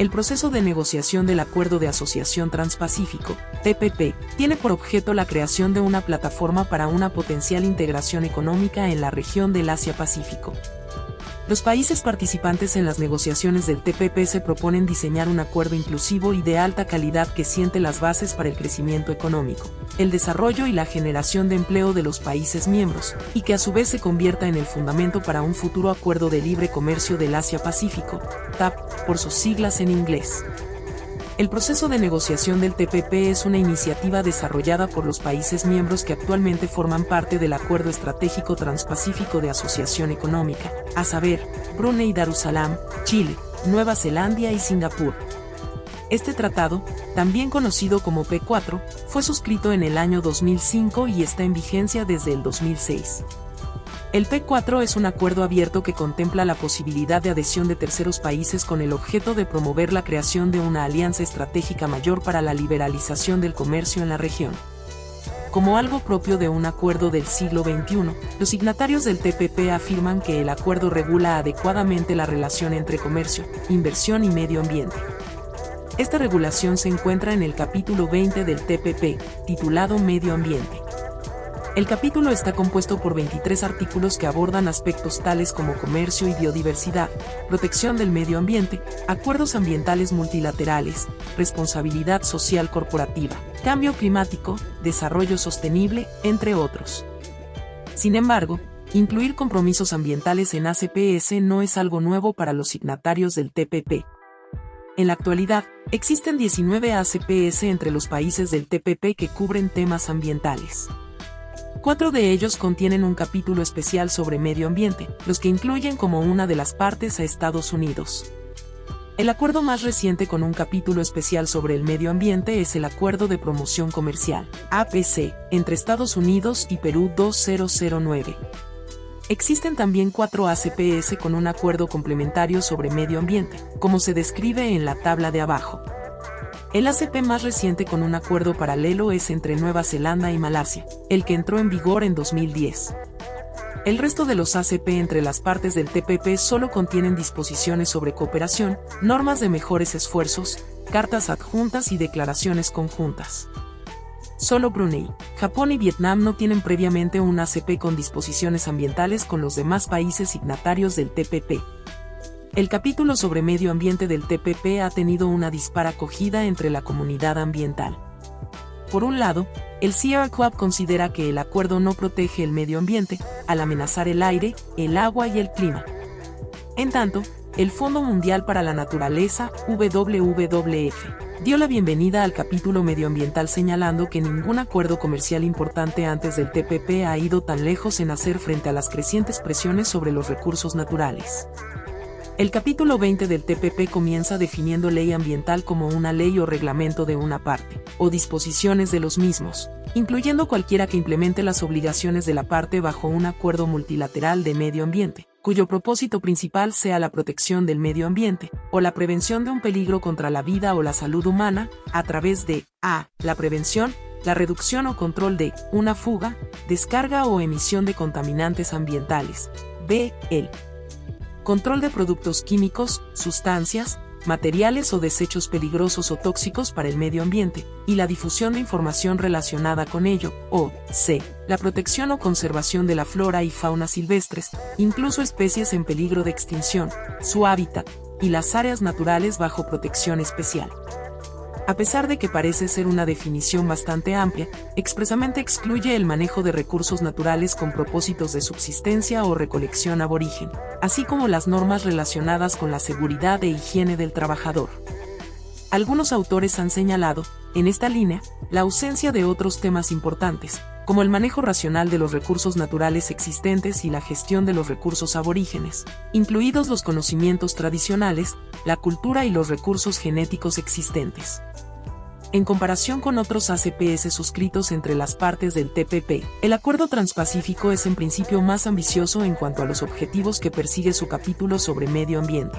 El proceso de negociación del Acuerdo de Asociación Transpacífico, TPP, tiene por objeto la creación de una plataforma para una potencial integración económica en la región del Asia-Pacífico. Los países participantes en las negociaciones del TPP se proponen diseñar un acuerdo inclusivo y de alta calidad que siente las bases para el crecimiento económico, el desarrollo y la generación de empleo de los países miembros, y que a su vez se convierta en el fundamento para un futuro acuerdo de libre comercio del Asia-Pacífico, TAP, por sus siglas en inglés. El proceso de negociación del TPP es una iniciativa desarrollada por los países miembros que actualmente forman parte del Acuerdo Estratégico Transpacífico de Asociación Económica, a saber, Brunei Darussalam, Chile, Nueva Zelanda y Singapur. Este tratado, también conocido como P4, fue suscrito en el año 2005 y está en vigencia desde el 2006. El P4 es un acuerdo abierto que contempla la posibilidad de adhesión de terceros países con el objeto de promover la creación de una alianza estratégica mayor para la liberalización del comercio en la región. Como algo propio de un acuerdo del siglo XXI, los signatarios del TPP afirman que el acuerdo regula adecuadamente la relación entre comercio, inversión y medio ambiente. Esta regulación se encuentra en el capítulo 20 del TPP, titulado Medio Ambiente. El capítulo está compuesto por 23 artículos que abordan aspectos tales como comercio y biodiversidad, protección del medio ambiente, acuerdos ambientales multilaterales, responsabilidad social corporativa, cambio climático, desarrollo sostenible, entre otros. Sin embargo, incluir compromisos ambientales en ACPS no es algo nuevo para los signatarios del TPP. En la actualidad, existen 19 ACPS entre los países del TPP que cubren temas ambientales. 4 de ellos contienen un capítulo especial sobre medio ambiente, los que incluyen como una de las partes a Estados Unidos. El acuerdo más reciente con un capítulo especial sobre el medio ambiente es el Acuerdo de Promoción Comercial, APC, entre Estados Unidos y Perú 2009. Existen también 4 ACPS con un acuerdo complementario sobre medio ambiente, como se describe en la tabla de abajo. El ACP más reciente con un acuerdo paralelo es entre Nueva Zelanda y Malasia, el que entró en vigor en 2010. El resto de los ACP entre las partes del TPP solo contienen disposiciones sobre cooperación, normas de mejores esfuerzos, cartas adjuntas y declaraciones conjuntas. Solo Brunei, Japón y Vietnam no tienen previamente un ACP con disposiciones ambientales con los demás países signatarios del TPP. El capítulo sobre medio ambiente del TPP ha tenido una dispar acogida entre la comunidad ambiental. Por un lado, el Sierra Club considera que el acuerdo no protege el medio ambiente, al amenazar el aire, el agua y el clima. En tanto, el Fondo Mundial para la Naturaleza, WWF, dio la bienvenida al capítulo medioambiental señalando que ningún acuerdo comercial importante antes del TPP ha ido tan lejos en hacer frente a las crecientes presiones sobre los recursos naturales. El capítulo 20 del TPP comienza definiendo ley ambiental como una ley o reglamento de una parte, o disposiciones de los mismos, incluyendo cualquiera que implemente las obligaciones de la parte bajo un acuerdo multilateral de medio ambiente, cuyo propósito principal sea la protección del medio ambiente, o la prevención de un peligro contra la vida o la salud humana, a través de a. La prevención, la reducción o control de una fuga, descarga o emisión de contaminantes ambientales, b. El control de productos químicos, sustancias, materiales o desechos peligrosos o tóxicos para el medio ambiente, y la difusión de información relacionada con ello, o c. La protección o conservación de la flora y fauna silvestres, incluso especies en peligro de extinción, su hábitat, y las áreas naturales bajo protección especial. A pesar de que parece ser una definición bastante amplia, expresamente excluye el manejo de recursos naturales con propósitos de subsistencia o recolección aborigen, así como las normas relacionadas con la seguridad e higiene del trabajador. Algunos autores han señalado, en esta línea, la ausencia de otros temas importantes, como el manejo racional de los recursos naturales existentes y la gestión de los recursos aborígenes, incluidos los conocimientos tradicionales, la cultura y los recursos genéticos existentes. En comparación con otros ACPS suscritos entre las partes del TPP, el Acuerdo Transpacífico es en principio más ambicioso en cuanto a los objetivos que persigue su capítulo sobre medio ambiente.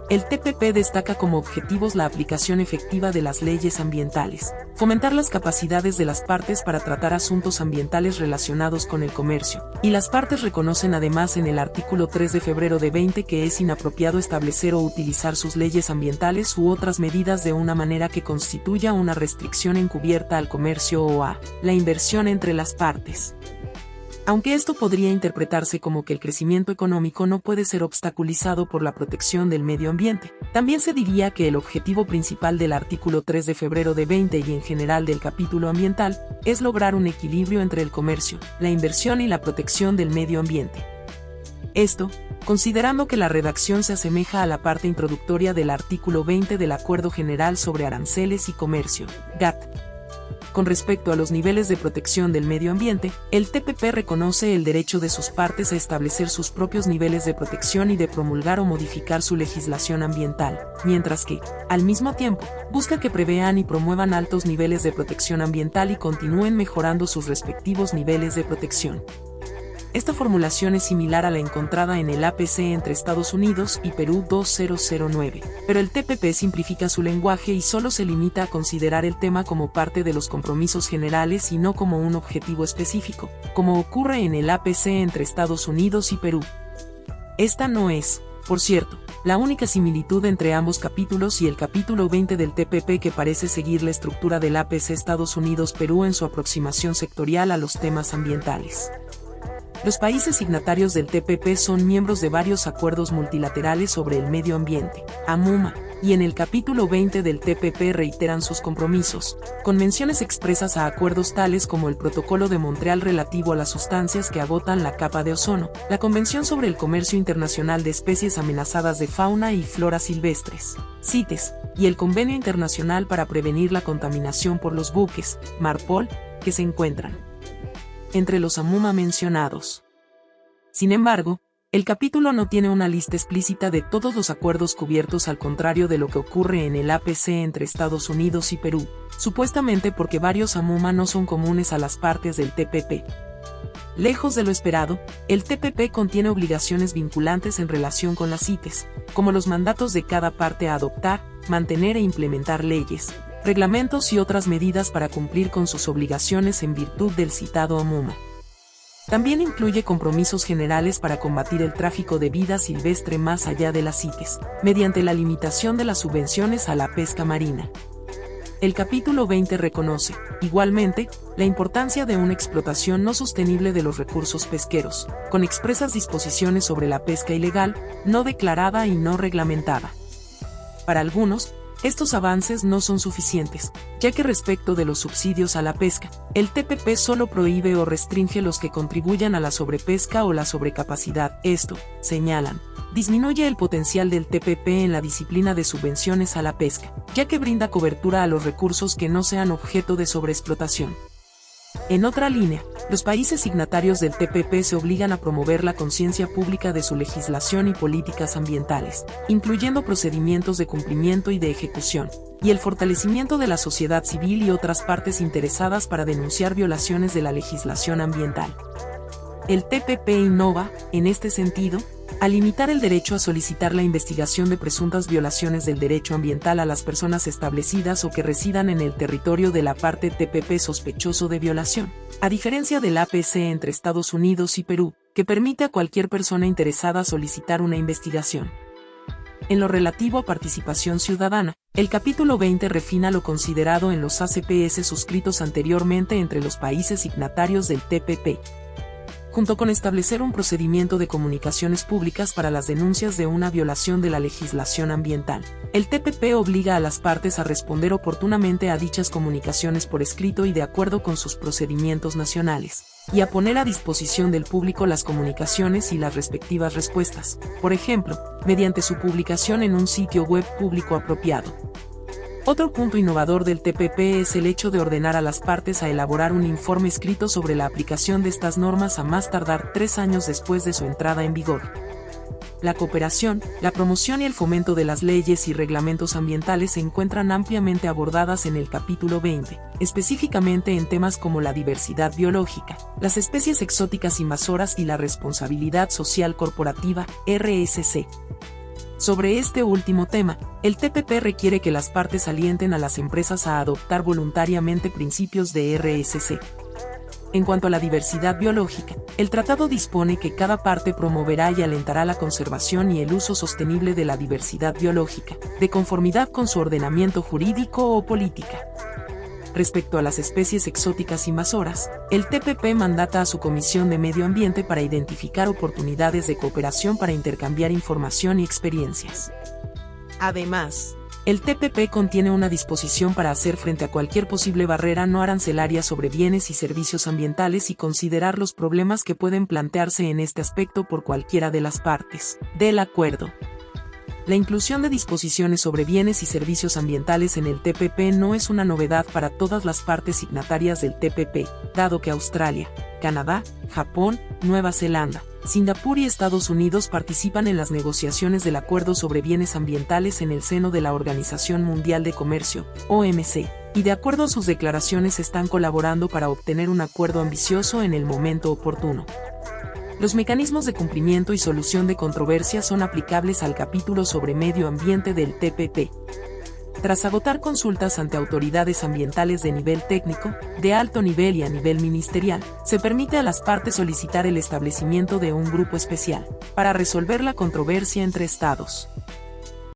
el TPP destaca como objetivos la aplicación efectiva de las leyes ambientales, fomentar las capacidades de las partes para tratar asuntos ambientales relacionados con el comercio, y las partes reconocen además en el artículo 3 de febrero de 20 que es inapropiado establecer o utilizar sus leyes ambientales u otras medidas de una manera que constituya una restricción encubierta al comercio o a la inversión entre las partes. Aunque esto podría interpretarse como que el crecimiento económico no puede ser obstaculizado por la protección del medio ambiente, también se diría que el objetivo principal del artículo 3 de febrero de 20 y en general del capítulo ambiental es lograr un equilibrio entre el comercio, la inversión y la protección del medio ambiente. Esto, considerando que la redacción se asemeja a la parte introductoria del artículo 20 del Acuerdo General sobre Aranceles y Comercio, GATT. Con respecto a los niveles de protección del medio ambiente, el TPP reconoce el derecho de sus partes a establecer sus propios niveles de protección y de promulgar o modificar su legislación ambiental, mientras que, al mismo tiempo, busca que prevean y promuevan altos niveles de protección ambiental y continúen mejorando sus respectivos niveles de protección. Esta formulación es similar a la encontrada en el APC entre Estados Unidos y Perú 2009, pero el TPP simplifica su lenguaje y solo se limita a considerar el tema como parte de los compromisos generales y no como un objetivo específico, como ocurre en el APC entre Estados Unidos y Perú. Esta no es, por cierto, la única similitud entre ambos capítulos y el capítulo 20 del TPP que parece seguir la estructura del APC Estados Unidos-Perú en su aproximación sectorial a los temas ambientales. Los países signatarios del TPP son miembros de varios acuerdos multilaterales sobre el medio ambiente, AMUMA, y en el capítulo 20 del TPP reiteran sus compromisos, con menciones expresas a acuerdos tales como el Protocolo de Montreal relativo a las sustancias que agotan la capa de ozono, la Convención sobre el Comercio Internacional de Especies Amenazadas de Fauna y Flora Silvestres, CITES, y el Convenio Internacional para Prevenir la Contaminación por los Buques, MARPOL, que se encuentran entre los AMUMA mencionados. Sin embargo, el capítulo no tiene una lista explícita de todos los acuerdos cubiertos, al contrario de lo que ocurre en el APC entre Estados Unidos y Perú, supuestamente porque varios AMUMA no son comunes a las partes del TPP. Lejos de lo esperado, el TPP contiene obligaciones vinculantes en relación con las CITES, como los mandatos de cada parte a adoptar, mantener e implementar leyes, reglamentos y otras medidas para cumplir con sus obligaciones en virtud del citado AMUMA. También incluye compromisos generales para combatir el tráfico de vida silvestre más allá de las CITES, mediante la limitación de las subvenciones a la pesca marina. El capítulo 20 reconoce, igualmente, la importancia de una explotación no sostenible de los recursos pesqueros, con expresas disposiciones sobre la pesca ilegal, no declarada y no reglamentada. Para algunos, estos avances no son suficientes, ya que respecto de los subsidios a la pesca, el TPP solo prohíbe o restringe los que contribuyan a la sobrepesca o la sobrecapacidad. Esto, señalan, disminuye el potencial del TPP en la disciplina de subvenciones a la pesca, ya que brinda cobertura a los recursos que no sean objeto de sobreexplotación. En otra línea, los países signatarios del TPP se obligan a promover la conciencia pública de su legislación y políticas ambientales, incluyendo procedimientos de cumplimiento y de ejecución, y el fortalecimiento de la sociedad civil y otras partes interesadas para denunciar violaciones de la legislación ambiental. El TPP innova, en este sentido, al limitar el derecho a solicitar la investigación de presuntas violaciones del derecho ambiental a las personas establecidas o que residan en el territorio de la parte TPP sospechoso de violación, a diferencia del APC entre Estados Unidos y Perú, que permite a cualquier persona interesada solicitar una investigación. En lo relativo a participación ciudadana, el capítulo 20 refina lo considerado en los ACPS suscritos anteriormente entre los países signatarios del TPP. Junto con establecer un procedimiento de comunicaciones públicas para las denuncias de una violación de la legislación ambiental, el TPP obliga a las partes a responder oportunamente a dichas comunicaciones por escrito y de acuerdo con sus procedimientos nacionales, y a poner a disposición del público las comunicaciones y las respectivas respuestas, por ejemplo, mediante su publicación en un sitio web público apropiado. Otro punto innovador del TPP es el hecho de ordenar a las partes a elaborar un informe escrito sobre la aplicación de estas normas a más tardar 3 años después de su entrada en vigor. La cooperación, la promoción y el fomento de las leyes y reglamentos ambientales se encuentran ampliamente abordadas en el capítulo 20, específicamente en temas como la diversidad biológica, las especies exóticas invasoras y la responsabilidad social corporativa, RSC. Sobre este último tema, el TPP requiere que las partes alienten a las empresas a adoptar voluntariamente principios de RSC. En cuanto a la diversidad biológica, el tratado dispone que cada parte promoverá y alentará la conservación y el uso sostenible de la diversidad biológica, de conformidad con su ordenamiento jurídico o política. Respecto a las especies exóticas invasoras, el TPP mandata a su Comisión de Medio Ambiente para identificar oportunidades de cooperación para intercambiar información y experiencias. Además, el TPP contiene una disposición para hacer frente a cualquier posible barrera no arancelaria sobre bienes y servicios ambientales y considerar los problemas que pueden plantearse en este aspecto por cualquiera de las partes del acuerdo. La inclusión de disposiciones sobre bienes y servicios ambientales en el TPP no es una novedad para todas las partes signatarias del TPP, dado que Australia, Canadá, Japón, Nueva Zelanda, Singapur y Estados Unidos participan en las negociaciones del Acuerdo sobre Bienes Ambientales en el seno de la Organización Mundial de Comercio, OMC, y de acuerdo a sus declaraciones están colaborando para obtener un acuerdo ambicioso en el momento oportuno. Los mecanismos de cumplimiento y solución de controversias son aplicables al capítulo sobre medio ambiente del TPP. Tras agotar consultas ante autoridades ambientales de nivel técnico, de alto nivel y a nivel ministerial, se permite a las partes solicitar el establecimiento de un grupo especial, para resolver la controversia entre estados.